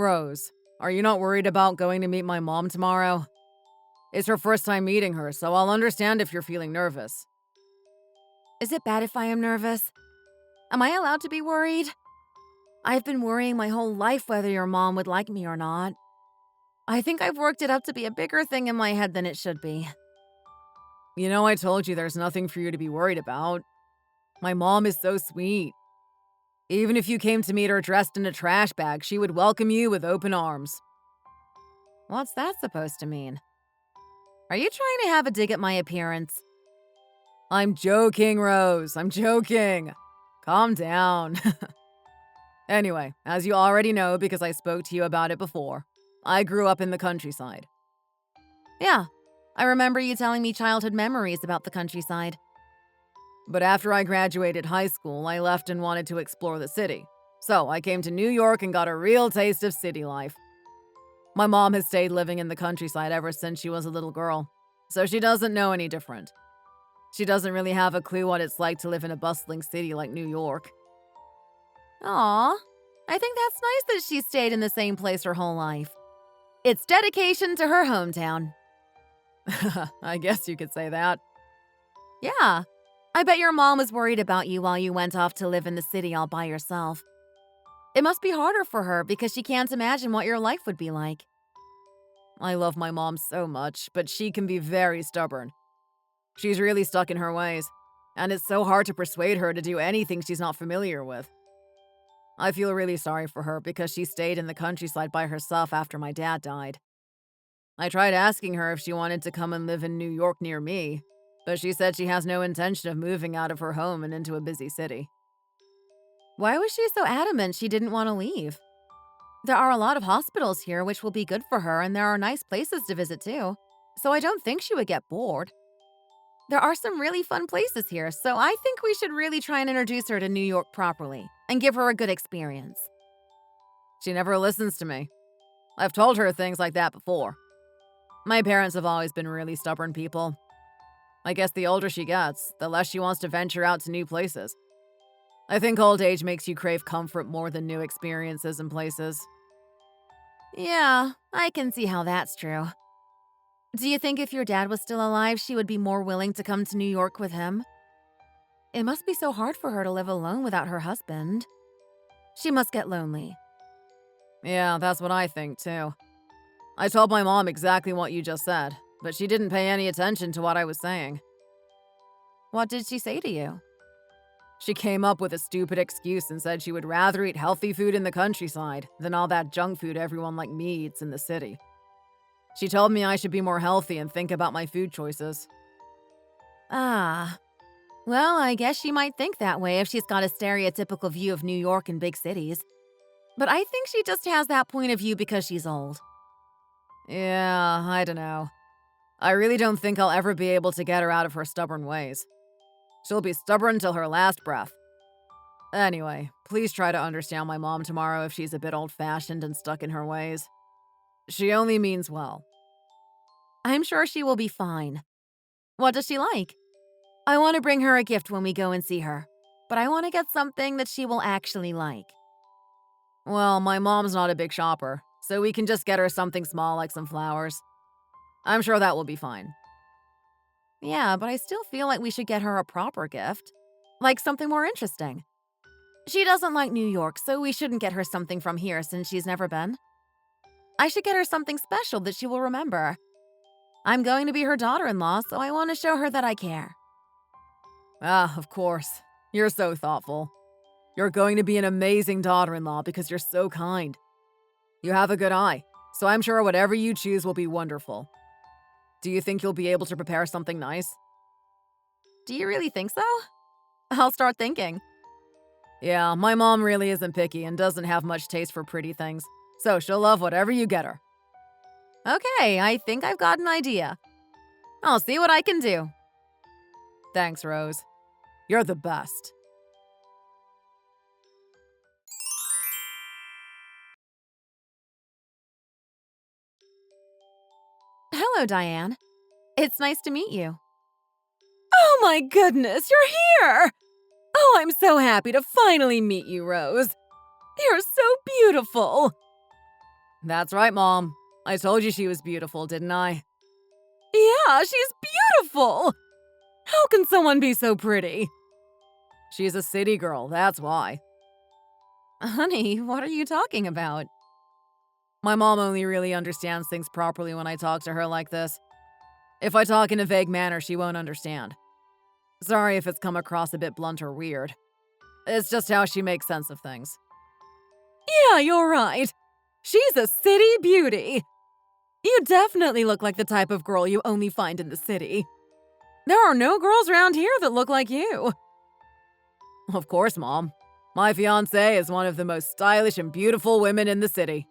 Rose, are you not worried about going to meet my mom tomorrow? It's her first time meeting her, so I'll understand if you're feeling nervous. Is it bad if I am nervous? Am I allowed to be worried? I've been worrying my whole life whether your mom would like me or not. I think I've worked it up to be a bigger thing in my head than it should be. You know, I told you there's nothing for you to be worried about. My mom is so sweet. Even if you came to meet her dressed in a trash bag, she would welcome you with open arms. What's that supposed to mean? Are you trying to have a dig at my appearance? I'm joking, Rose. I'm joking. Calm down. Anyway, as you already know because I spoke to you about it before, I grew up in the countryside. Yeah, I remember you telling me childhood memories about the countryside. But after I graduated high school, I left and wanted to explore the city. So I came to New York and got a real taste of city life. My mom has stayed living in the countryside ever since she was a little girl, so she doesn't know any different. She doesn't really have a clue what it's like to live in a bustling city like New York. Aw, I think that's nice that she stayed in the same place her whole life. It's dedication to her hometown. I guess you could say that. Yeah, I bet your mom was worried about you while you went off to live in the city all by yourself. It must be harder for her because she can't imagine what your life would be like. I love my mom so much, but she can be very stubborn. She's really stuck in her ways, and it's so hard to persuade her to do anything she's not familiar with. I feel really sorry for her because she stayed in the countryside by herself after my dad died. I tried asking her if she wanted to come and live in New York near me, but she said she has no intention of moving out of her home and into a busy city. Why was she so adamant she didn't want to leave? There are a lot of hospitals here which will be good for her, and there are nice places to visit too, so I don't think she would get bored. There are some really fun places here, so I think we should really try and introduce her to New York properly and give her a good experience. She never listens to me. I've told her things like that before. My parents have always been really stubborn people. I guess the older she gets, the less she wants to venture out to new places. I think old age makes you crave comfort more than new experiences and places. Yeah, I can see how that's true. Do you think if your dad was still alive, she would be more willing to come to New York with him? It must be so hard for her to live alone without her husband. She must get lonely. Yeah, that's what I think, too. I told my mom exactly what you just said, but she didn't pay any attention to what I was saying. What did she say to you? She came up with a stupid excuse and said she would rather eat healthy food in the countryside than all that junk food everyone like me eats in the city. She told me I should be more healthy and think about my food choices. Ah, well, I guess she might think that way if she's got a stereotypical view of New York and big cities. But I think she just has that point of view because she's old. Yeah, I don't know. I really don't think I'll ever be able to get her out of her stubborn ways. She'll be stubborn till her last breath. Anyway, please try to understand my mom tomorrow if she's a bit old-fashioned and stuck in her ways. She only means well. I'm sure she will be fine. What does she like? I want to bring her a gift when we go and see her, but I want to get something that she will actually like. Well, my mom's not a big shopper, so we can just get her something small like some flowers. I'm sure that will be fine. Yeah, but I still feel like we should get her a proper gift. Like something more interesting. She doesn't like New York, so we shouldn't get her something from here since she's never been. I should get her something special that she will remember. I'm going to be her daughter-in-law, so I want to show her that I care. Ah, of course. You're so thoughtful. You're going to be an amazing daughter-in-law because you're so kind. You have a good eye, so I'm sure whatever you choose will be wonderful. Do you think you'll be able to prepare something nice? Do you really think so? I'll start thinking. Yeah, my mom really isn't picky and doesn't have much taste for pretty things, so she'll love whatever you get her. Okay, I think I've got an idea. I'll see what I can do. Thanks, Rose. You're the best. Hello, Diane. It's nice to meet you. Oh my goodness, you're here! Oh, I'm so happy to finally meet you, Rose. You're so beautiful. That's right, Mom. I told you she was beautiful, didn't I? Yeah, she's beautiful! How can someone be so pretty? She's a city girl, that's why. Honey, what are you talking about? My mom only really understands things properly when I talk to her like this. If I talk in a vague manner, she won't understand. Sorry if it's come across a bit blunt or weird. It's just how she makes sense of things. Yeah, you're right. She's a city beauty. You definitely look like the type of girl you only find in the city. There are no girls around here that look like you. Of course, Mom. My fiancée is one of the most stylish and beautiful women in the city.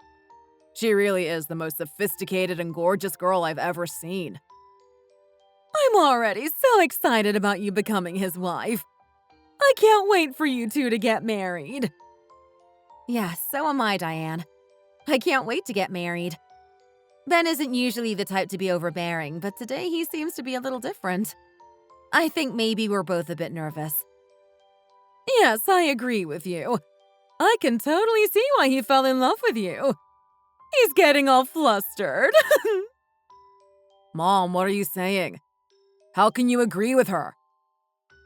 She really is the most sophisticated and gorgeous girl I've ever seen. I'm already so excited about you becoming his wife. I can't wait for you two to get married. Yeah, so am I, Diane. I can't wait to get married. Ben isn't usually the type to be overbearing, but today he seems to be a little different. I think maybe we're both a bit nervous. Yes, I agree with you. I can totally see why he fell in love with you. He's getting all flustered. Mom, what are you saying? How can you agree with her?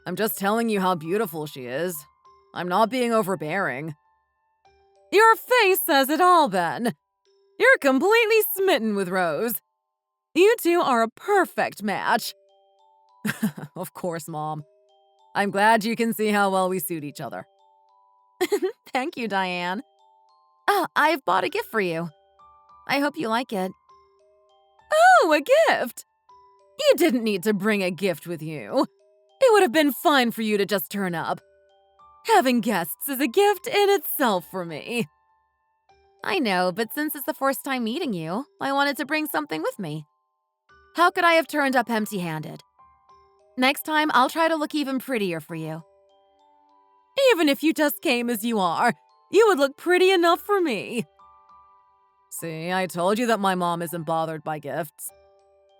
I'm just telling you how beautiful she is. I'm not being overbearing. Your face says it all, Ben. You're completely smitten with Rose. You two are a perfect match. Of course, Mom. I'm glad you can see how well we suit each other. Thank you, Diane. Ah, I've bought a gift for you. I hope you like it. Oh, a gift! You didn't need to bring a gift with you. It would have been fine for you to just turn up. Having guests is a gift in itself for me. I know, but since it's the first time meeting you, I wanted to bring something with me. How could I have turned up empty-handed? Next time, I'll try to look even prettier for you. Even if you just came as you are, you would look pretty enough for me. See, I told you that my mom isn't bothered by gifts.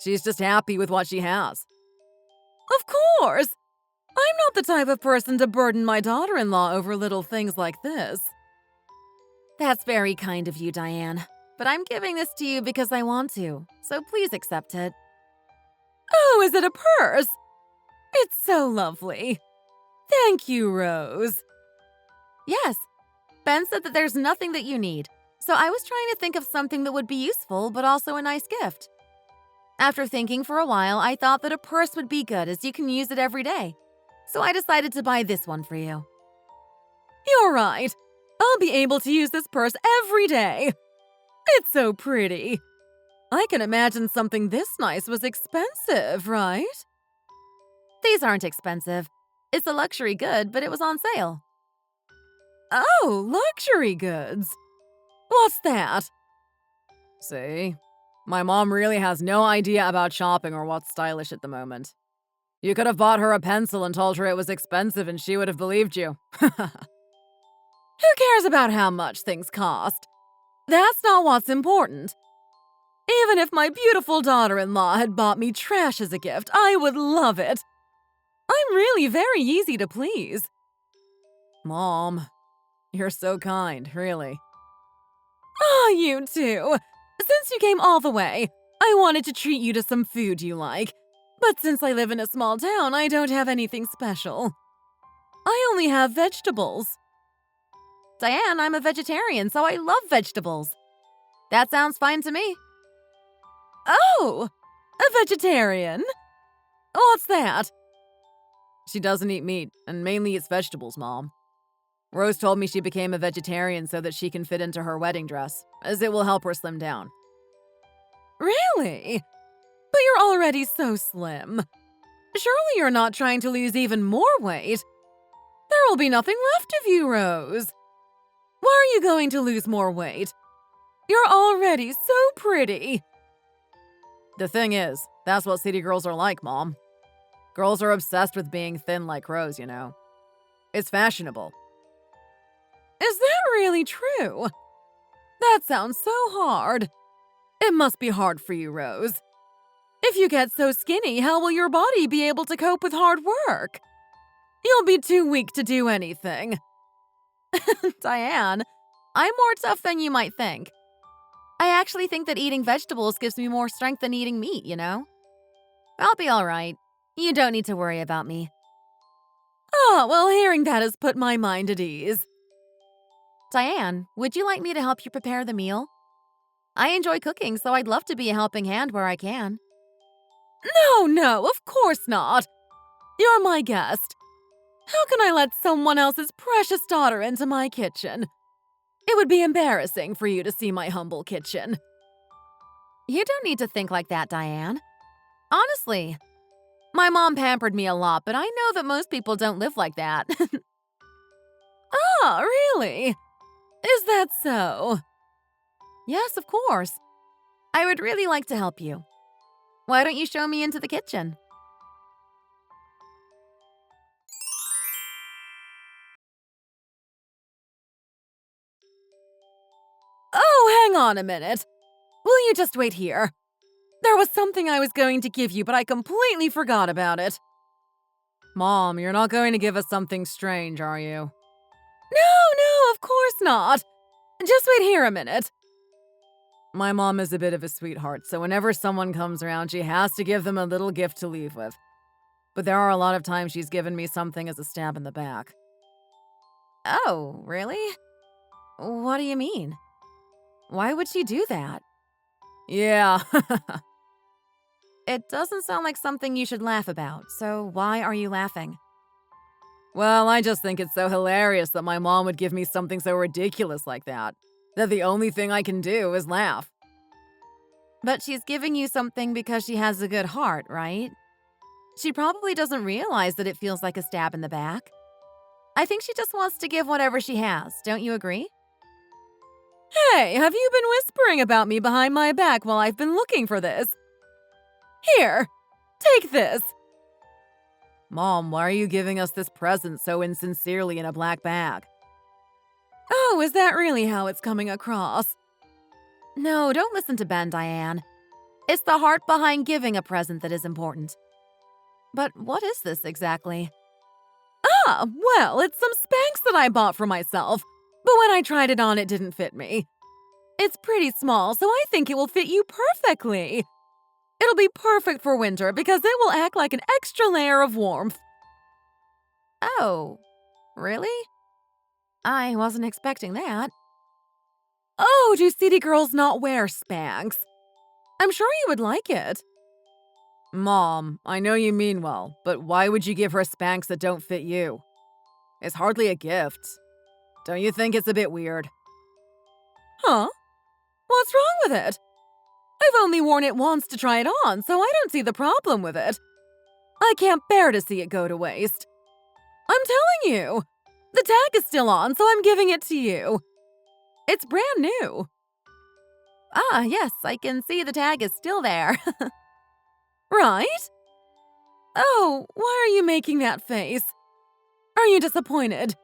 She's just happy with what she has. Of course! I'm not the type of person to burden my daughter-in-law over little things like this. That's very kind of you, Diane. But I'm giving this to you because I want to, so please accept it. Oh, is it a purse? It's so lovely. Thank you, Rose. Yes. Ben said that there's nothing that you need, so I was trying to think of something that would be useful but also a nice gift. After thinking for a while, I thought that a purse would be good as you can use it every day. So I decided to buy this one for you. You're right. I'll be able to use this purse every day. It's so pretty. I can imagine something this nice was expensive, right? These aren't expensive. It's a luxury good, but it was on sale. Oh, luxury goods. What's that? See? My mom really has no idea about shopping or what's stylish at the moment. You could have bought her a pencil and told her it was expensive and she would have believed you. Who cares about how much things cost? That's not what's important. Even if my beautiful daughter-in-law had bought me trash as a gift, I would love it. I'm really very easy to please. Mom, you're so kind, really. Oh, you too. Since you came all the way, I wanted to treat you to some food you like. But since I live in a small town, I don't have anything special. I only have vegetables. Diane, I'm a vegetarian, so I love vegetables. That sounds fine to me. Oh, a vegetarian? What's that? She doesn't eat meat, and mainly eats vegetables, Mom. Rose told me she became a vegetarian so that she can fit into her wedding dress, as it will help her slim down. Really? But you're already so slim. Surely you're not trying to lose even more weight. There will be nothing left of you, Rose. Why are you going to lose more weight? You're already so pretty. The thing is, that's what city girls are like, Mom. Girls are obsessed with being thin like Rose, you know. It's fashionable. Is that really true? That sounds so hard. It must be hard for you, Rose. If you get so skinny, how will your body be able to cope with hard work? You'll be too weak to do anything. Diane, I'm more tough than you might think. I actually think that eating vegetables gives me more strength than eating meat, you know? I'll be all right. You don't need to worry about me. Oh, well, hearing that has put my mind at ease. Diane, would you like me to help you prepare the meal? I enjoy cooking, so I'd love to be a helping hand where I can. No, of course not. You're my guest. How can I let someone else's precious daughter into my kitchen? It would be embarrassing for you to see my humble kitchen. You don't need to think like that, Diane. Honestly, my mom pampered me a lot, but I know that most people don't live like that. Ah, really? Is that so? Yes, of course. I would really like to help you. Why don't you show me into the kitchen? Oh, hang on a minute. Will you just wait here? There was something I was going to give you, but I completely forgot about it. Mom, you're not going to give us something strange, are you? No, of course not. Just wait here a minute. My mom is a bit of a sweetheart, so whenever someone comes around, she has to give them a little gift to leave with. But there are a lot of times she's given me something as a stab in the back. Oh, really? What do you mean? Why would she do that? Yeah. It doesn't sound like something you should laugh about, so why are you laughing? Well, I just think it's so hilarious that my mom would give me something so ridiculous like that the only thing I can do is laugh. But she's giving you something because she has a good heart, right? She probably doesn't realize that it feels like a stab in the back. I think she just wants to give whatever she has, don't you agree? Hey, have you been whispering about me behind my back while I've been looking for this? Here, take this. Mom, why are you giving us this present so insincerely in a black bag? Oh, is that really how it's coming across? No, don't listen to Ben, Diane. It's the heart behind giving a present that is important. But what is this exactly? Ah, well, it's some Spanx that I bought for myself, but when I tried it on, it didn't fit me. It's pretty small, so I think it will fit you perfectly. It'll be perfect for winter because it will act like an extra layer of warmth. Oh, really? I wasn't expecting that. Oh, do city girls not wear Spanx? I'm sure you would like it. Mom, I know you mean well, but why would you give her Spanx that don't fit you? It's hardly a gift. Don't you think it's a bit weird? Huh? What's wrong with it? I've only worn it once to try it on, so I don't see the problem with it. I can't bear to see it go to waste. I'm telling you, the tag is still on, so I'm giving it to you. It's brand new. Ah, yes, I can see the tag is still there. Right? Oh, why are you making that face? Are you disappointed?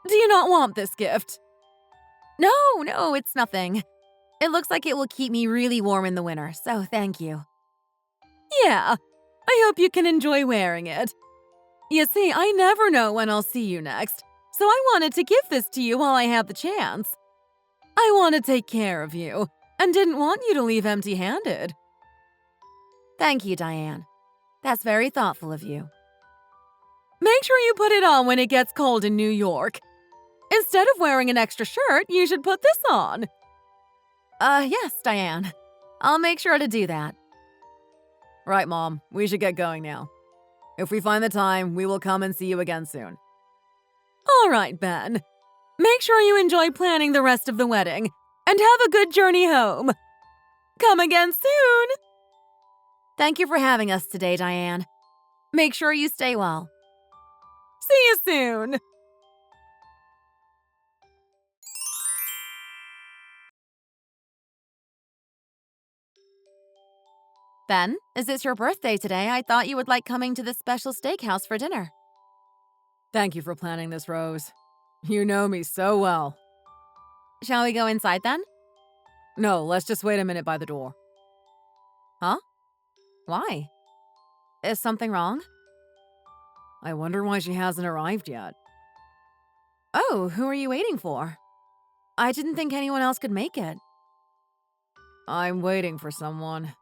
Do you not want this gift? No, it's nothing. It looks like it will keep me really warm in the winter, so thank you. Yeah, I hope you can enjoy wearing it. You see, I never know when I'll see you next, so I wanted to give this to you while I had the chance. I want to take care of you, and didn't want you to leave empty-handed. Thank you, Diane. That's very thoughtful of you. Make sure you put it on when it gets cold in New York. Instead of wearing an extra shirt, you should put this on. Yes, Diane. I'll make sure to do that. Right, Mom. We should get going now. If we find the time, we will come and see you again soon. All right, Ben. Make sure you enjoy planning the rest of the wedding, and have a good journey home. Come again soon! Thank you for having us today, Diane. Make sure you stay well. See you soon! Ben, is it your birthday today? I thought you would like coming to this special steakhouse for dinner. Thank you for planning this, Rose. You know me so well. Shall we go inside then? No, let's just wait a minute by the door. Huh? Why? Is something wrong? I wonder why she hasn't arrived yet. Oh, who are you waiting for? I didn't think anyone else could make it. I'm waiting for someone.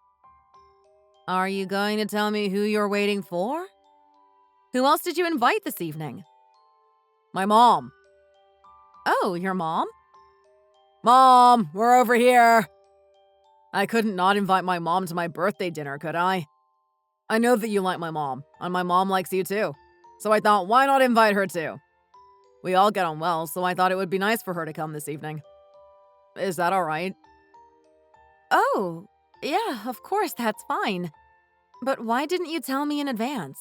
Are you going to tell me who you're waiting for? Who else did you invite this evening? My mom. Oh, your mom? Mom, we're over here. I couldn't not invite my mom to my birthday dinner, could I? I know that you like my mom, and my mom likes you too. So I thought, why not invite her too? We all get on well, so I thought it would be nice for her to come this evening. Is that all right? Oh, yeah, of course, that's fine. But why didn't you tell me in advance?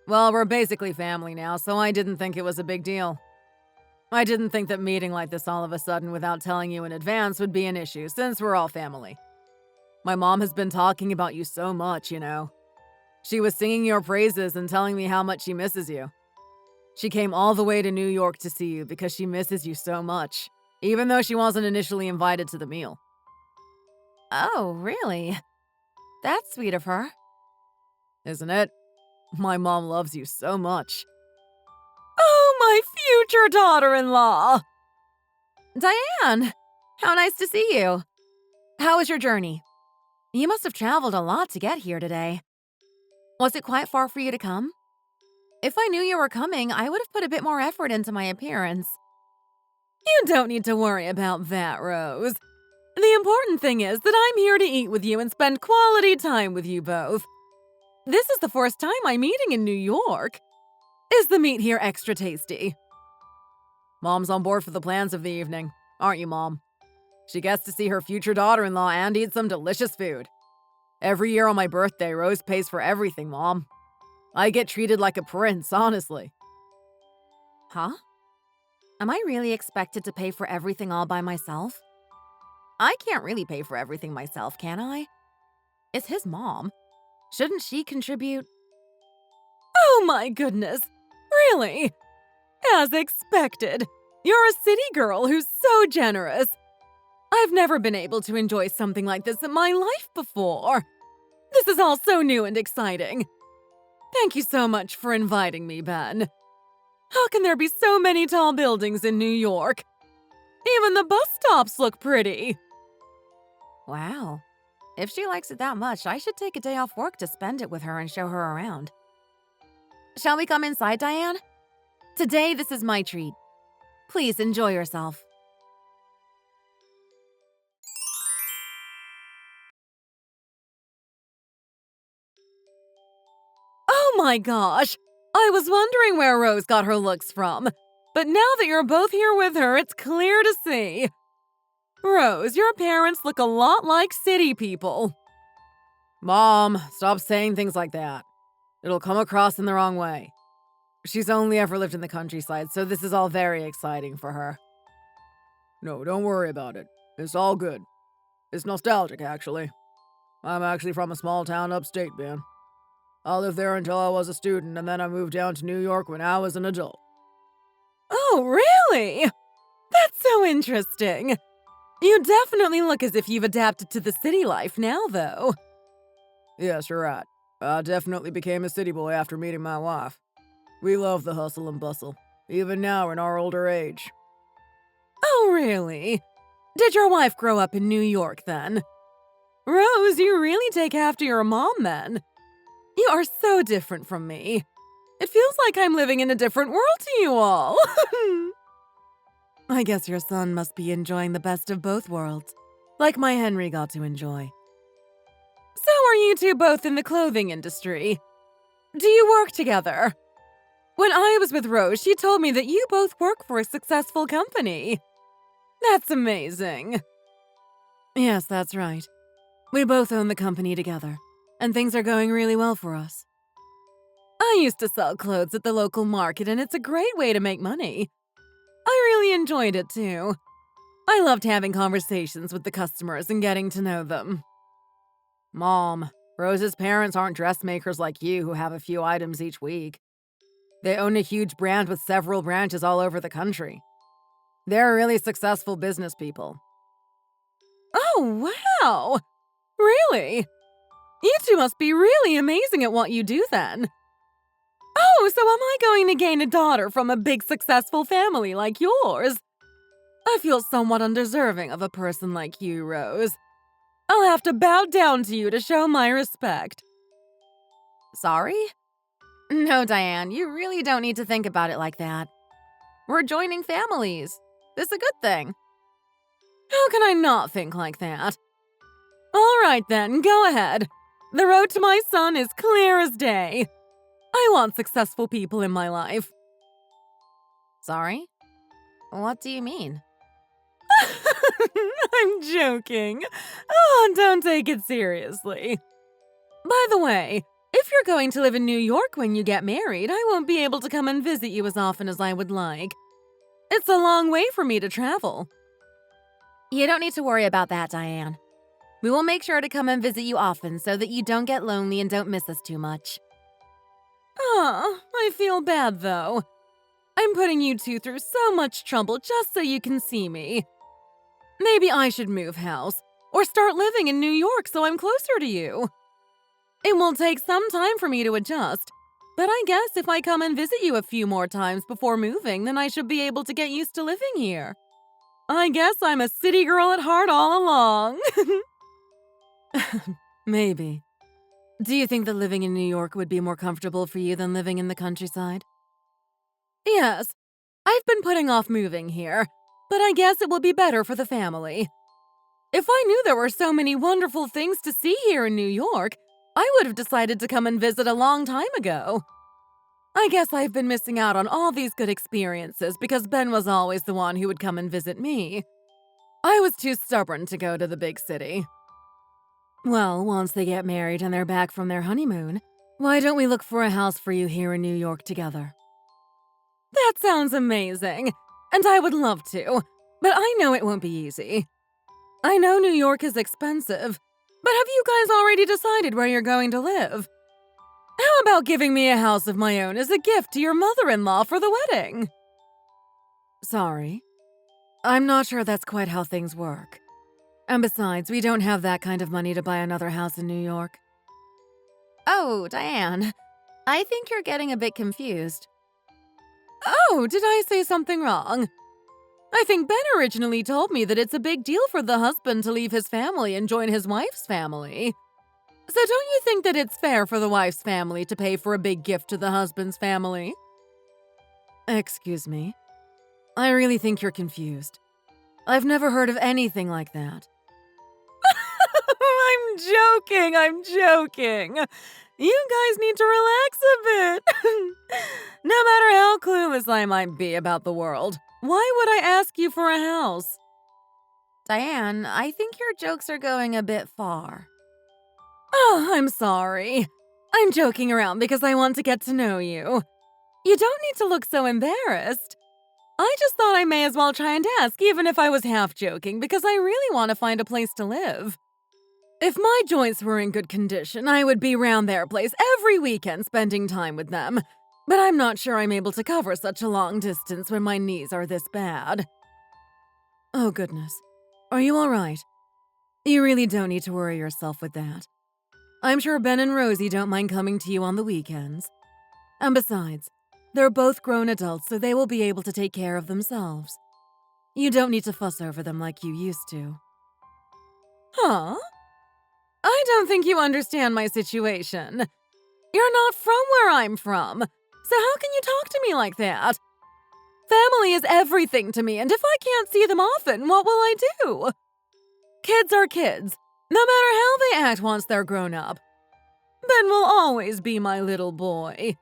Well, we're basically family now, so I didn't think it was a big deal. I didn't think that meeting like this all of a sudden without telling you in advance would be an issue, since we're all family. My mom has been talking about you so much, you know. She was singing your praises and telling me how much she misses you. She came all the way to New York to see you because she misses you so much, even though she wasn't initially invited to the meal. Oh, really? That's sweet of her. Isn't it? My mom loves you so much. Oh, my future daughter-in-law! Diane, how nice to see you. How was your journey? You must have traveled a lot to get here today. Was it quite far for you to come? If I knew you were coming, I would have put a bit more effort into my appearance. You don't need to worry about that, Rose. The important thing is that I'm here to eat with you and spend quality time with you both. This is the first time I'm eating in New York. Is the meat here extra tasty? Mom's on board for the plans of the evening, aren't you, Mom? She gets to see her future daughter-in-law and eat some delicious food. Every year on my birthday, Rose pays for everything, Mom. I get treated like a prince, honestly. Huh? Am I really expected to pay for everything all by myself? I can't really pay for everything myself, can I? It's his mom. Shouldn't she contribute? Oh my goodness! Really? As expected. You're a city girl who's so generous. I've never been able to enjoy something like this in my life before. This is all so new and exciting. Thank you so much for inviting me, Ben. How can there be so many tall buildings in New York? Even the bus stops look pretty. Wow. If she likes it that much, I should take a day off work to spend it with her and show her around. Shall we come inside, Diane? Today, this is my treat. Please enjoy yourself. Oh my gosh! I was wondering where Rose got her looks from. But now that you're both here with her, it's clear to see. Rose, your parents look a lot like city people. Mom, stop saying things like that. It'll come across in the wrong way. She's only ever lived in the countryside, so this is all very exciting for her. No, don't worry about it. It's all good. It's nostalgic, actually. I'm actually from a small town upstate, man. I lived there until I was a student, and then I moved down to New York when I was an adult. Oh, really? That's so interesting. You definitely look as if you've adapted to the city life now, though. Yes, you're right. I definitely became a city boy after meeting my wife. We love the hustle and bustle, even now in our older age. Oh, really? Did your wife grow up in New York, then? Rose, you really take after your mom, then. You are so different from me. It feels like I'm living in a different world to you all. I guess your son must be enjoying the best of both worlds, like my Henry got to enjoy. So are you two both in the clothing industry? Do you work together? When I was with Rose, she told me that you both work for a successful company. That's amazing. Yes, that's right. We both own the company together, and things are going really well for us. I used to sell clothes at the local market, and it's a great way to make money. I really enjoyed it, too. I loved having conversations with the customers and getting to know them. Mom, Rose's parents aren't dressmakers like you who have a few items each week. They own a huge brand with several branches all over the country. They're really successful business people. Oh, wow! Really? You two must be really amazing at what you do, then. Oh, so am I going to gain a daughter from a big successful family like yours? I feel somewhat undeserving of a person like you, Rose. I'll have to bow down to you to show my respect. Sorry? No, Diane, you really don't need to think about it like that. We're joining families. This is a good thing. How can I not think like that? All right then, go ahead. The road to my son is clear as day. I want successful people in my life. Sorry? What do you mean? I'm joking. Oh, don't take it seriously. By the way, if you're going to live in New York when you get married, I won't be able to come and visit you as often as I would like. It's a long way for me to travel. You don't need to worry about that, Diane. We will make sure to come and visit you often so that you don't get lonely and don't miss us too much. Oh, I feel bad though. I'm putting you two through so much trouble just so you can see me. Maybe I should move house or start living in New York so I'm closer to you. It will take some time for me to adjust, but I guess if I come and visit you a few more times before moving, then I should be able to get used to living here. I guess I'm a city girl at heart all along. Maybe. Do you think that living in New York would be more comfortable for you than living in the countryside? Yes. I've been putting off moving here, but I guess it will be better for the family. If I knew there were so many wonderful things to see here in New York, I would have decided to come and visit a long time ago. I guess I've been missing out on all these good experiences because Ben was always the one who would come and visit me. I was too stubborn to go to the big city. Well, once they get married and they're back from their honeymoon, why don't we look for a house for you here in New York together? That sounds amazing, and I would love to, but I know it won't be easy. I know New York is expensive, but have you guys already decided where you're going to live? How about giving me a house of my own as a gift to your mother-in-law for the wedding? Sorry. I'm not sure that's quite how things work. And besides, we don't have that kind of money to buy another house in New York. Oh, Diane, I think you're getting a bit confused. Oh, did I say something wrong? I think Ben originally told me that it's a big deal for the husband to leave his family and join his wife's family. So don't you think that it's fair for the wife's family to pay for a big gift to the husband's family? Excuse me. I really think you're confused. I've never heard of anything like that. I'm joking. You guys need to relax a bit. No matter how clueless I might be about the world, why would I ask you for a house? Diane, I think your jokes are going a bit far. Oh, I'm sorry. I'm joking around because I want to get to know you. You don't need to look so embarrassed. I just thought I may as well try and ask, even if I was half joking, because I really want to find a place to live. If my joints were in good condition, I would be round their place every weekend spending time with them. But I'm not sure I'm able to cover such a long distance when my knees are this bad. Oh, goodness. Are you all right? You really don't need to worry yourself with that. I'm sure Ben and Rosie don't mind coming to you on the weekends. And besides, they're both grown adults, so they will be able to take care of themselves. You don't need to fuss over them like you used to. Huh? I don't think you understand my situation. You're not from where I'm from, so how can you talk to me like that? Family is everything to me, and if I can't see them often, what will I do? Kids are kids, no matter how they act once they're grown up. Ben will always be my little boy.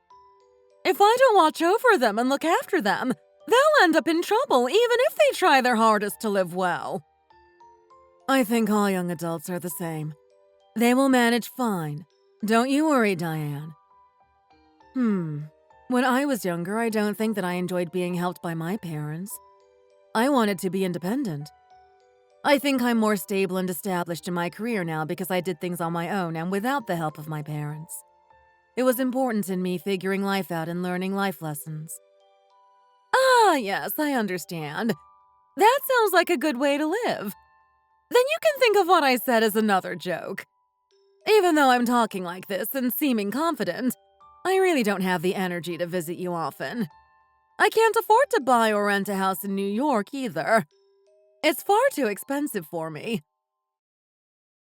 If I don't watch over them and look after them, they'll end up in trouble even if they try their hardest to live well. I think all young adults are the same. They will manage fine. Don't you worry, Diane. When I was younger, I don't think that I enjoyed being helped by my parents. I wanted to be independent. I think I'm more stable and established in my career now because I did things on my own and without the help of my parents. It was important in me figuring life out and learning life lessons. Ah, yes, I understand. That sounds like a good way to live. Then you can think of what I said as another joke. Even though I'm talking like this and seeming confident, I really don't have the energy to visit you often. I can't afford to buy or rent a house in New York either. It's far too expensive for me.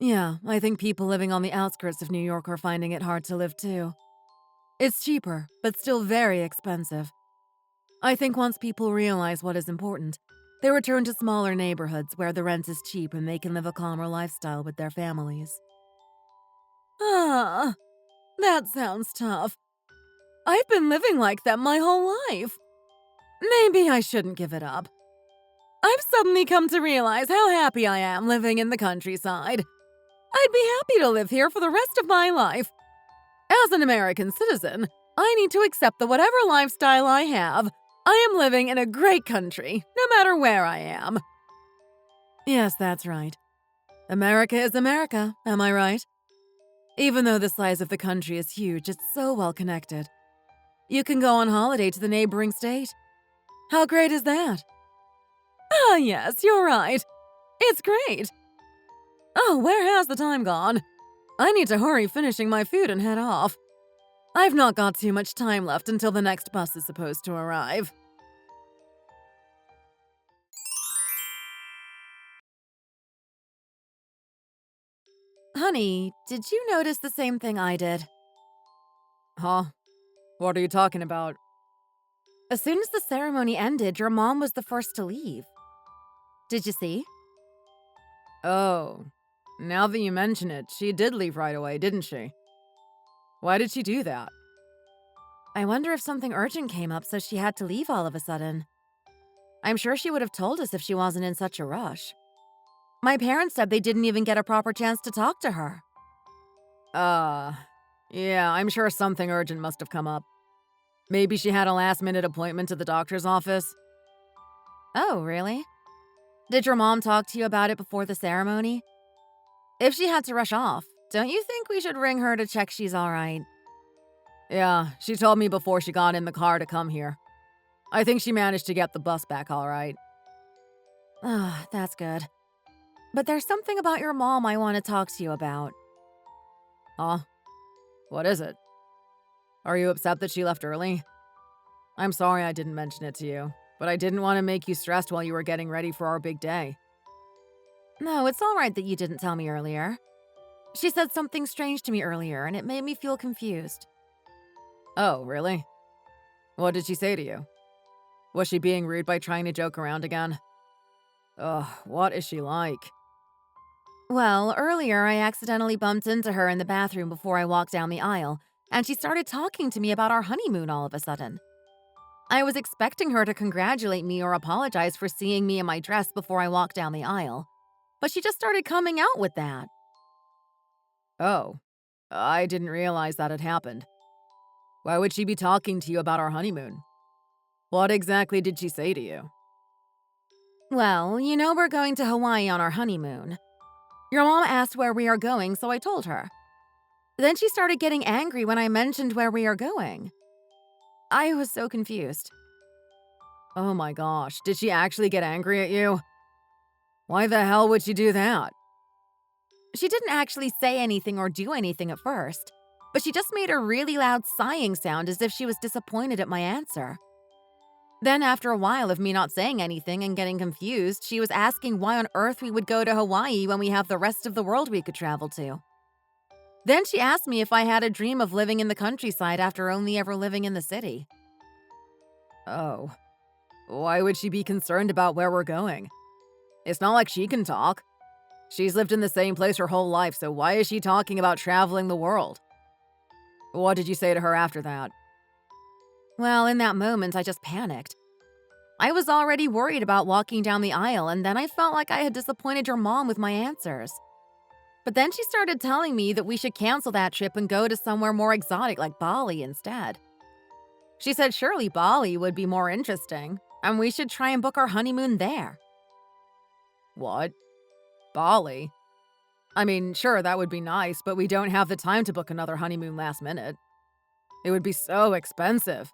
Yeah, I think people living on the outskirts of New York are finding it hard to live too. It's cheaper, but still very expensive. I think once people realize what is important, they return to smaller neighborhoods where the rent is cheap and they can live a calmer lifestyle with their families. Ah, that sounds tough. I've been living like that my whole life. Maybe I shouldn't give it up. I've suddenly come to realize how happy I am living in the countryside. I'd be happy to live here for the rest of my life. As an American citizen, I need to accept that whatever lifestyle I have, I am living in a great country, no matter where I am. Yes, that's right. America is America, am I right? Even though the size of the country is huge, it's so well connected. You can go on holiday to the neighboring state. How great is that? Ah, yes, you're right. It's great. Oh, where has the time gone? I need to hurry finishing my food and head off. I've not got too much time left until the next bus is supposed to arrive. Honey, did you notice the same thing I did? Huh? What are you talking about? As soon as the ceremony ended, your mom was the first to leave. Did you see? Oh, now that you mention it, she did leave right away, didn't she? Why did she do that? I wonder if something urgent came up so she had to leave all of a sudden. I'm sure she would have told us if she wasn't in such a rush. My parents said they didn't even get a proper chance to talk to her. Yeah, I'm sure something urgent must have come up. Maybe she had a last-minute appointment to the doctor's office? Oh, really? Did your mom talk to you about it before the ceremony? If she had to rush off, don't you think we should ring her to check she's all right? Yeah, she told me before she got in the car to come here. I think she managed to get the bus back all right. Ah, that's good. But there's something about your mom I want to talk to you about. Huh? What is it? Are you upset that she left early? I'm sorry I didn't mention it to you, but I didn't want to make you stressed while you were getting ready for our big day. No, it's all right that you didn't tell me earlier. She said something strange to me earlier, and it made me feel confused. Oh, really? What did she say to you? Was she being rude by trying to joke around again? Ugh, what is she like? Well, earlier I accidentally bumped into her in the bathroom before I walked down the aisle, and she started talking to me about our honeymoon all of a sudden. I was expecting her to congratulate me or apologize for seeing me in my dress before I walked down the aisle, but she just started coming out with that. Oh, I didn't realize that had happened. Why would she be talking to you about our honeymoon? What exactly did she say to you? Well, you know we're going to Hawaii on our honeymoon. Your mom asked where we are going, so I told her. Then she started getting angry when I mentioned where we are going. I was so confused. Oh my gosh, did she actually get angry at you? Why the hell would she do that? She didn't actually say anything or do anything at first, but she just made a really loud sighing sound as if she was disappointed at my answer. Then, after a while of me not saying anything and getting confused, she was asking why on earth we would go to Hawaii when we have the rest of the world we could travel to. Then she asked me if I had a dream of living in the countryside after only ever living in the city. Oh, why would she be concerned about where we're going? It's not like she can talk. She's lived in the same place her whole life, so why is she talking about traveling the world? What did you say to her after that? Well, in that moment, I just panicked. I was already worried about walking down the aisle, and then I felt like I had disappointed your mom with my answers. But then she started telling me that we should cancel that trip and go to somewhere more exotic like Bali instead. She said surely Bali would be more interesting, and we should try and book our honeymoon there. What? Bali? I mean, sure, that would be nice, but we don't have the time to book another honeymoon last minute. It would be so expensive.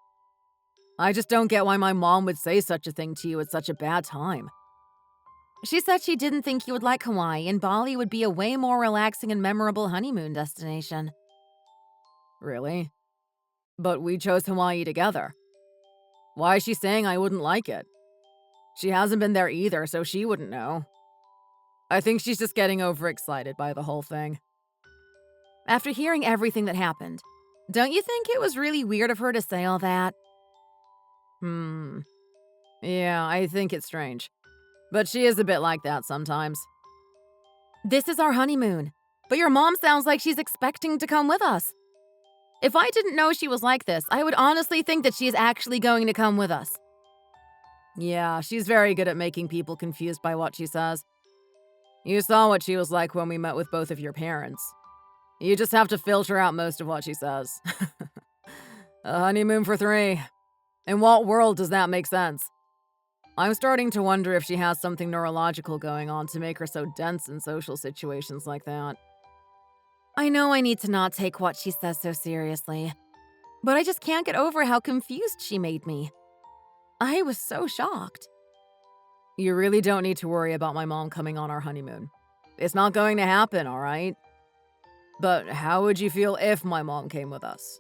I just don't get why my mom would say such a thing to you at such a bad time. She said she didn't think you would like Hawaii and Bali would be a way more relaxing and memorable honeymoon destination. Really? But we chose Hawaii together. Why is she saying I wouldn't like it? She hasn't been there either, so she wouldn't know. I think she's just getting overexcited by the whole thing. After hearing everything that happened, don't you think it was really weird of her to say all that? Yeah, I think it's strange. But she is a bit like that sometimes. This is our honeymoon, but your mom sounds like she's expecting to come with us. If I didn't know she was like this, I would honestly think that she's actually going to come with us. Yeah, she's very good at making people confused by what she says. You saw what she was like when we met with both of your parents. You just have to filter out most of what she says. A honeymoon for 3. In what world does that make sense? I'm starting to wonder if she has something neurological going on to make her so dense in social situations like that. I know I need to not take what she says so seriously, but I just can't get over how confused she made me. I was so shocked. You really don't need to worry about my mom coming on our honeymoon. It's not going to happen, all right? But how would you feel if my mom came with us?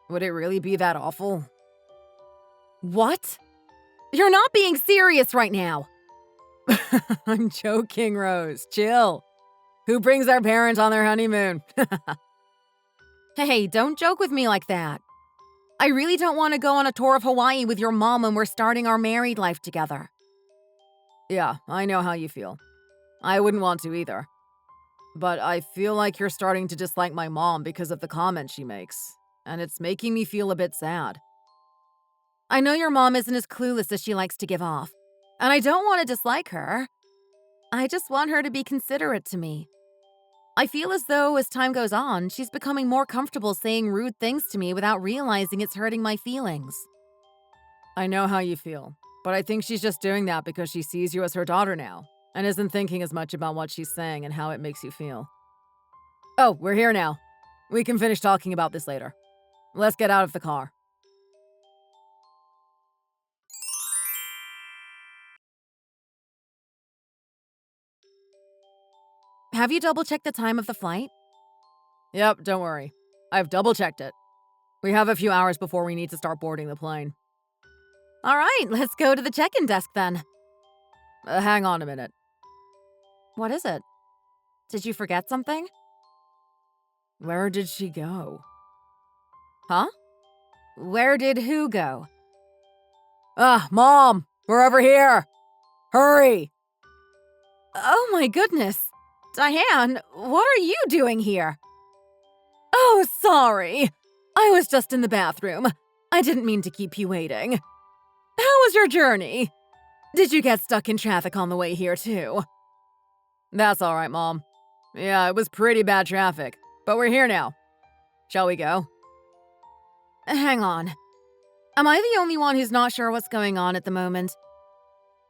Would it really be that awful? What? You're not being serious right now. I'm joking, Rose. Chill. Who brings our parents on their honeymoon? Hey, don't joke with me like that. I really don't want to go on a tour of Hawaii with your mom when we're starting our married life together. Yeah, I know how you feel. I wouldn't want to either. But I feel like you're starting to dislike my mom because of the comments she makes, and it's making me feel a bit sad. I know your mom isn't as clueless as she likes to give off, and I don't want to dislike her. I just want her to be considerate to me. I feel as though, as time goes on, she's becoming more comfortable saying rude things to me without realizing it's hurting my feelings. I know how you feel, but I think she's just doing that because she sees you as her daughter now, and isn't thinking as much about what she's saying and how it makes you feel. Oh, we're here now. We can finish talking about this later. Let's get out of the car. Have you double-checked the time of the flight? Yep, don't worry. I've double-checked it. We have a few hours before we need to start boarding the plane. All right, let's go to the check-in desk then. Hang on a minute. What is it? Did you forget something? Where did she go? Huh? Where did who go? Mom! We're over here! Hurry! Oh my goodness! Diane, what are you doing here? Oh, sorry. I was just in the bathroom. I didn't mean to keep you waiting. How was your journey? Did you get stuck in traffic on the way here, too? That's all right, Mom. Yeah, it was pretty bad traffic, but we're here now. Shall we go? Hang on. Am I the only one who's not sure what's going on at the moment?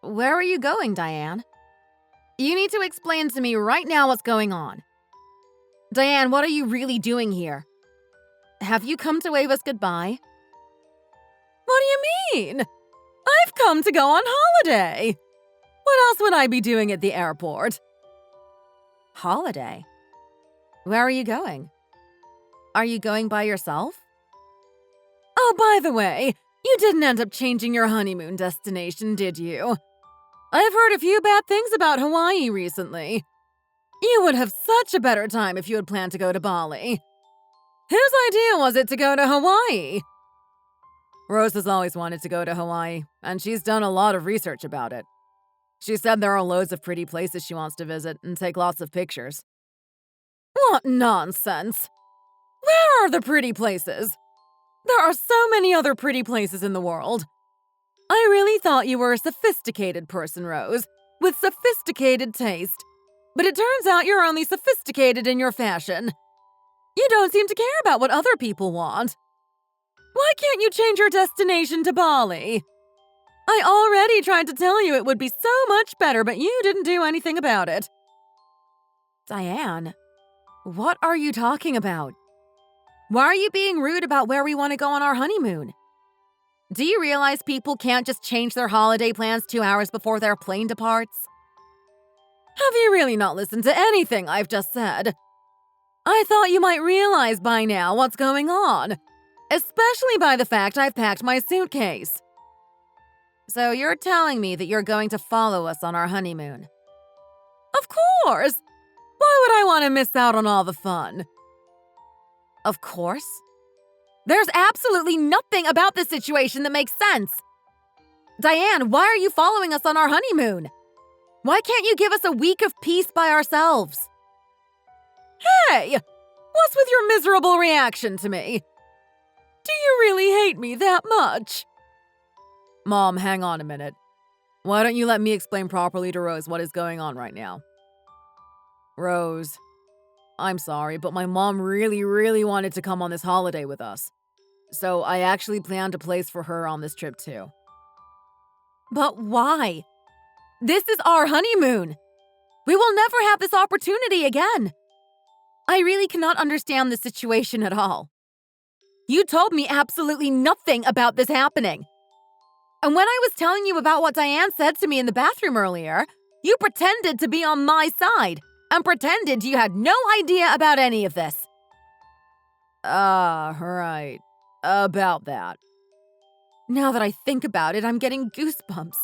Where are you going, Diane? You need to explain to me right now what's going on. Diane, what are you really doing here? Have you come to wave us goodbye? What do you mean? I've come to go on holiday. What else would I be doing at the airport? Holiday? Where are you going? Are you going by yourself? Oh, by the way, you didn't end up changing your honeymoon destination, did you? I've heard a few bad things about Hawaii recently. You would have such a better time if you had planned to go to Bali. Whose idea was it to go to Hawaii? Rose has always wanted to go to Hawaii, and she's done a lot of research about it. She said there are loads of pretty places she wants to visit and take lots of pictures. What nonsense! Where are the pretty places? There are so many other pretty places in the world. I really thought you were a sophisticated person, Rose, with sophisticated taste. But it turns out you're only sophisticated in your fashion. You don't seem to care about what other people want. Why can't you change your destination to Bali? I already tried to tell you it would be so much better, but you didn't do anything about it. Diane, what are you talking about? Why are you being rude about where we want to go on our honeymoon? Do you realize people can't just change their holiday plans 2 hours before their plane departs? Have you really not listened to anything I've just said? I thought you might realize by now what's going on, especially by the fact I've packed my suitcase. So you're telling me that you're going to follow us on our honeymoon? Of course! Why would I want to miss out on all the fun? Of course. There's absolutely nothing about this situation that makes sense. Diane, why are you following us on our honeymoon? Why can't you give us a week of peace by ourselves? Hey! What's with your miserable reaction to me? Do you really hate me that much? Mom, hang on a minute. Why don't you let me explain properly to Rose what is going on right now? Rose, I'm sorry, but my mom really wanted to come on this holiday with us. So I actually planned a place for her on this trip too. But why? This is our honeymoon. We will never have this opportunity again. I really cannot understand the situation at all. You told me absolutely nothing about this happening. And when I was telling you about what Diane said to me in the bathroom earlier, you pretended to be on my side and pretended you had no idea about any of this. Right. About that. Now that I think about it, I'm getting goosebumps.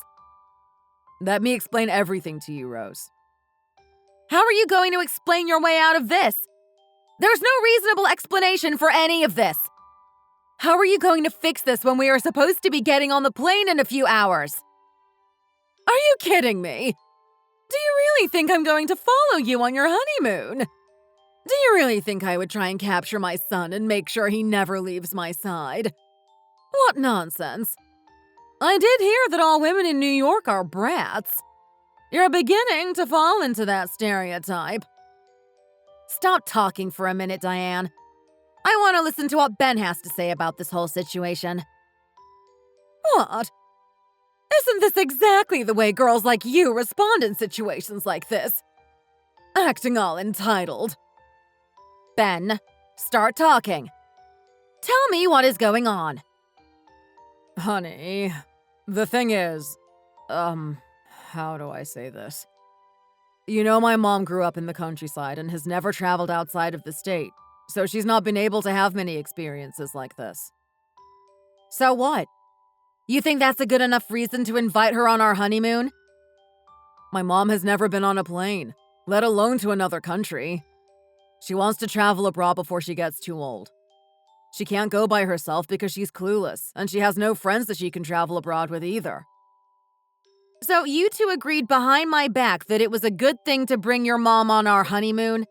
Let me explain everything to you, Rose. How are you going to explain your way out of this? There's no reasonable explanation for any of this. How are you going to fix this when we are supposed to be getting on the plane in a few hours? Are you kidding me? Do you really think I'm going to follow you on your honeymoon? Do you really think I would try and capture my son and make sure he never leaves my side? What nonsense. I did hear that all women in New York are brats. You're beginning to fall into that stereotype. Stop talking for a minute, Diane. I want to listen to what Ben has to say about this whole situation. What? Isn't this exactly the way girls like you respond in situations like this? Acting all entitled. Ben, start talking. Tell me what is going on. Honey, the thing is, how do I say this? You know, my mom grew up in the countryside and has never traveled outside of the state, so she's not been able to have many experiences like this. So what? You think that's a good enough reason to invite her on our honeymoon? My mom has never been on a plane, let alone to another country. She wants to travel abroad before she gets too old. She can't go by herself because she's clueless, and she has no friends that she can travel abroad with either. So you two agreed behind my back that it was a good thing to bring your mom on our honeymoon?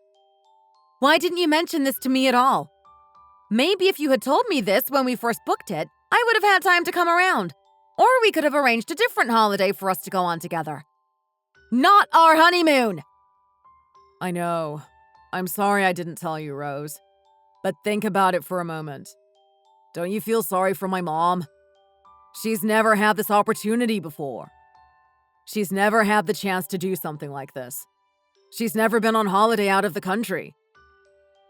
Why didn't you mention this to me at all? Maybe if you had told me this when we first booked it, I would have had time to come around. Or we could have arranged a different holiday for us to go on together. Not our honeymoon! I know. I'm sorry I didn't tell you, Rose. But think about it for a moment. Don't you feel sorry for my mom? She's never had this opportunity before. She's never had the chance to do something like this. She's never been on holiday out of the country.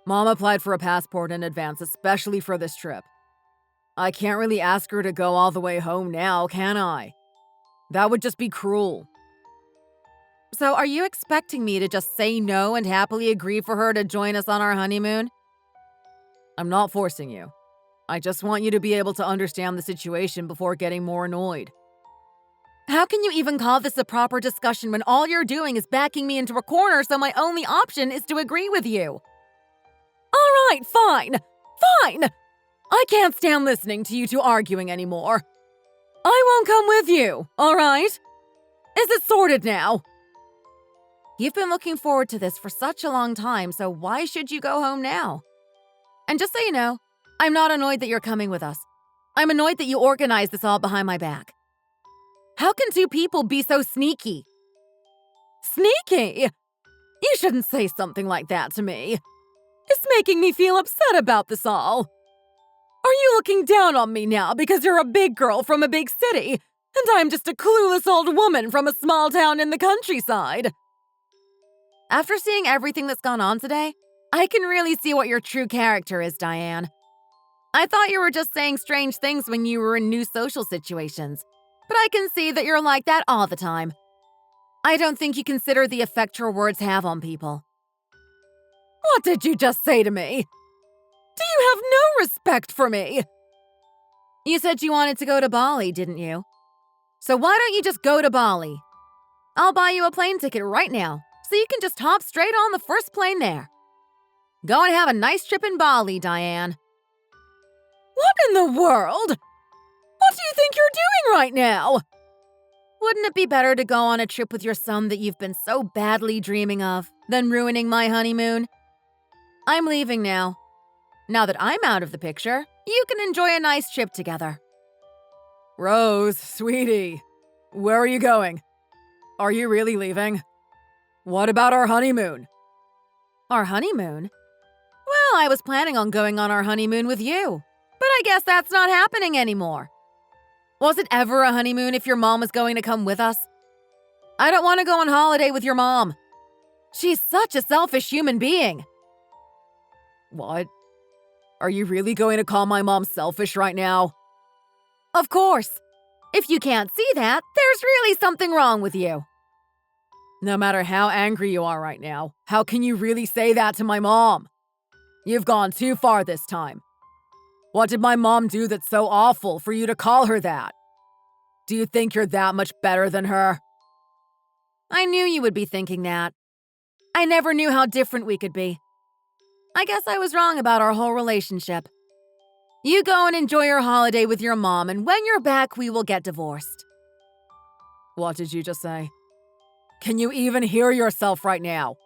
Mom applied for a passport in advance, especially for this trip. I can't really ask her to go all the way home now, can I? That would just be cruel. So are you expecting me to just say no and happily agree for her to join us on our honeymoon? I'm not forcing you. I just want you to be able to understand the situation before getting more annoyed. How can you even call this a proper discussion when all you're doing is backing me into a corner so my only option is to agree with you? All right, fine. I can't stand listening to you two arguing anymore. I won't come with you, all right? Is it sorted now? You've been looking forward to this for such a long time, so why should you go home now? And just so you know, I'm not annoyed that you're coming with us. I'm annoyed that you organized this all behind my back. How can two people be so sneaky? Sneaky? You shouldn't say something like that to me. It's making me feel upset about this all. Are you looking down on me now because you're a big girl from a big city, and I'm just a clueless old woman from a small town in the countryside? After seeing everything that's gone on today, I can really see what your true character is, Diane. I thought you were just saying strange things when you were in new social situations, but I can see that you're like that all the time. I don't think you consider the effect your words have on people. What did you just say to me? Do you have no respect for me? You said you wanted to go to Bali, didn't you? So why don't you just go to Bali? I'll buy you a plane ticket right now, so you can just hop straight on the first plane there. Go and have a nice trip in Bali, Diane. What in the world? What do you think you're doing right now? Wouldn't it be better to go on a trip with your son that you've been so badly dreaming of than ruining my honeymoon? I'm leaving now. Now that I'm out of the picture, you can enjoy a nice trip together. Rose, sweetie, where are you going? Are you really leaving? What about our honeymoon? Our honeymoon? Well, I was planning on going on our honeymoon with you, but I guess that's not happening anymore. Was it ever a honeymoon if your mom was going to come with us? I don't want to go on holiday with your mom. She's such a selfish human being. What? Are you really going to call my mom selfish right now? Of course. If you can't see that, there's really something wrong with you. No matter how angry you are right now, how can you really say that to my mom? You've gone too far this time. What did my mom do that's so awful for you to call her that? Do you think you're that much better than her? I knew you would be thinking that. I never knew how different we could be. I guess I was wrong about our whole relationship. You go and enjoy your holiday with your mom, and when you're back, we will get divorced. What did you just say? Can you even hear yourself right now?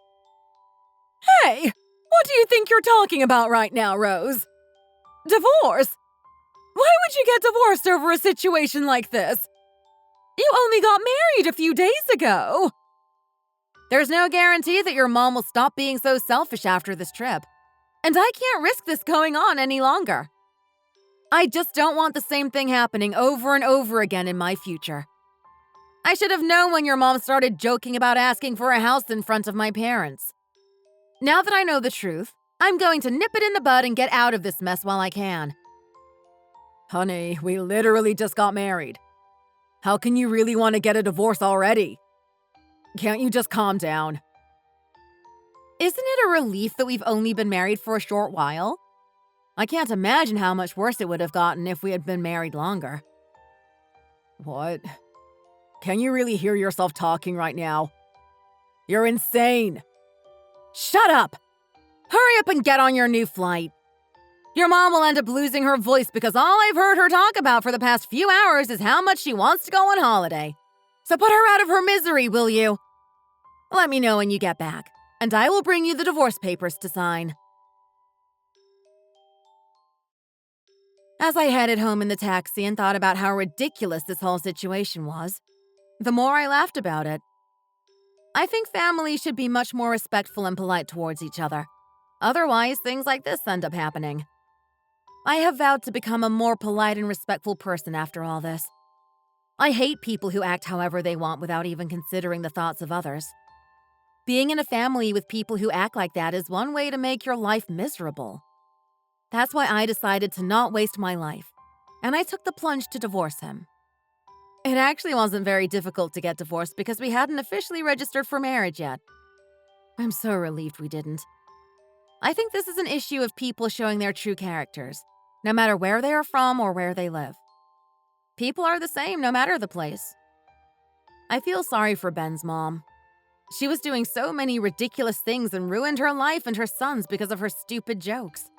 Hey! What do you think you're talking about right now, Rose? Divorce? Why would you get divorced over a situation like this? You only got married a few days ago. There's no guarantee that your mom will stop being so selfish after this trip. And I can't risk this going on any longer. I just don't want the same thing happening over and over again in my future. I should have known when your mom started joking about asking for a house in front of my parents. Now that I know the truth, I'm going to nip it in the bud and get out of this mess while I can. Honey, we literally just got married. How can you really want to get a divorce already? Can't you just calm down? Isn't it a relief that we've only been married for a short while? I can't imagine how much worse it would have gotten if we had been married longer. What? Can you really hear yourself talking right now? You're insane! Shut up! Hurry up and get on your new flight. Your mom will end up losing her voice because all I've heard her talk about for the past few hours is how much she wants to go on holiday. So put her out of her misery, will you? Let me know when you get back, and I will bring you the divorce papers to sign. As I headed home in the taxi and thought about how ridiculous this whole situation was, the more I laughed about it. I think families should be much more respectful and polite towards each other. Otherwise, things like this end up happening. I have vowed to become a more polite and respectful person after all this. I hate people who act however they want without even considering the thoughts of others. Being in a family with people who act like that is one way to make your life miserable. That's why I decided to not waste my life, and I took the plunge to divorce him. It actually wasn't very difficult to get divorced because we hadn't officially registered for marriage yet. I'm so relieved we didn't. I think this is an issue of people showing their true characters, no matter where they are from or where they live. People are the same no matter the place. I feel sorry for Ben's mom. She was doing so many ridiculous things and ruined her life and her son's because of her stupid jokes.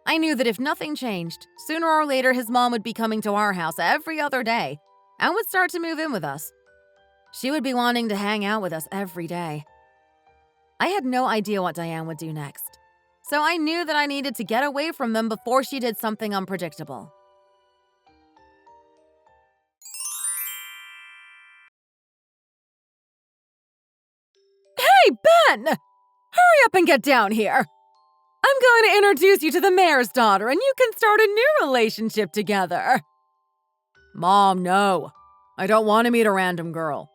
I knew that if nothing changed, sooner or later his mom would be coming to our house every other day and would start to move in with us. She would be wanting to hang out with us every day. I had no idea what Diane would do next, so I knew that I needed to get away from them before she did something unpredictable. Hey, Ben! Hurry up and get down here! I'm going to introduce you to the mayor's daughter and you can start a new relationship together. Mom, no. I don't want to meet a random girl.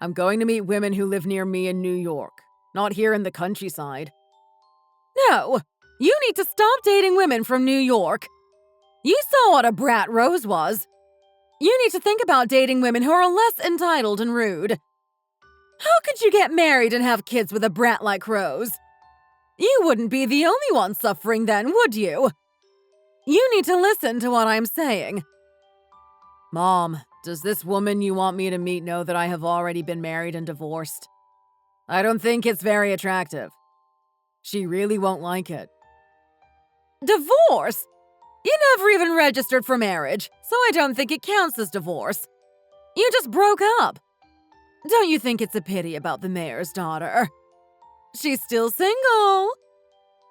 I'm going to meet women who live near me in New York, not here in the countryside. No, you need to stop dating women from New York. You saw what a brat Rose was. You need to think about dating women who are less entitled and rude. How could you get married and have kids with a brat like Rose? You wouldn't be the only one suffering then, would you? You need to listen to what I'm saying. Mom, does this woman you want me to meet know that I have already been married and divorced? I don't think it's very attractive. She really won't like it. Divorce? You never even registered for marriage, so I don't think it counts as divorce. You just broke up. Don't you think it's a pity about the mayor's daughter? She's still single.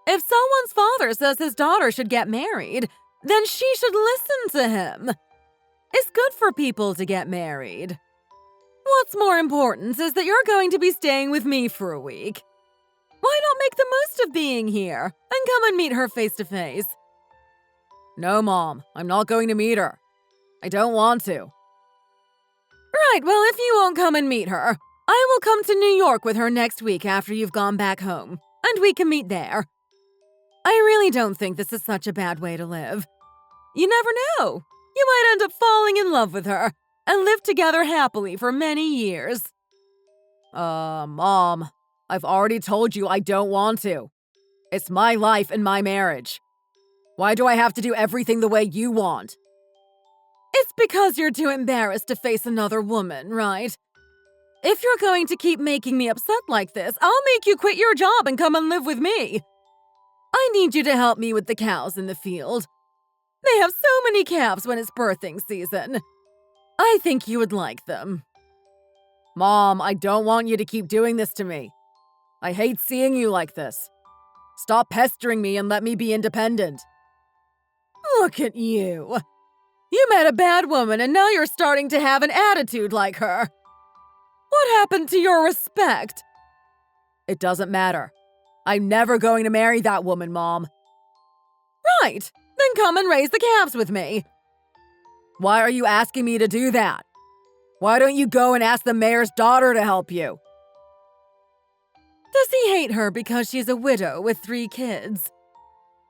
If someone's father says his daughter should get married, then she should listen to him. It's good for people to get married. What's more important is that you're going to be staying with me for a week. Why not make the most of being here and come and meet her face to face? No, Mom, I'm not going to meet her. I don't want to. Right, well, if you won't come and meet her, I will come to New York with her next week after you've gone back home, and we can meet there. I really don't think this is such a bad way to live. You never know. You might end up falling in love with her and live together happily for many years. Mom, I've already told you I don't want to. It's my life and my marriage. Why do I have to do everything the way you want? It's because you're too embarrassed to face another woman, right? If you're going to keep making me upset like this, I'll make you quit your job and come and live with me. I need you to help me with the cows in the field. They have so many calves when it's birthing season. I think you would like them. Mom, I don't want you to keep doing this to me. I hate seeing you like this. Stop pestering me and let me be independent. Look at you. You met a bad woman and now you're starting to have an attitude like her. What happened to your respect? It doesn't matter. I'm never going to marry that woman, Mom. Right. Then come and raise the calves with me. Why are you asking me to do that? Why don't you go and ask the mayor's daughter to help you? Does he hate her because she's a widow with 3 kids?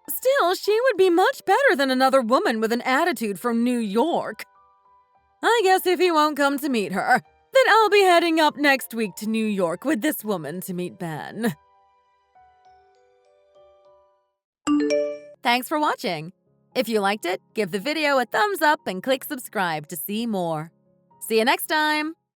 Still, she would be much better than another woman with an attitude from New York. I guess if he won't come to meet her, then I'll be heading up next week to New York with this woman to meet Ben. Thanks for watching. If you liked it, give the video a thumbs up and click subscribe to see more. See you next time!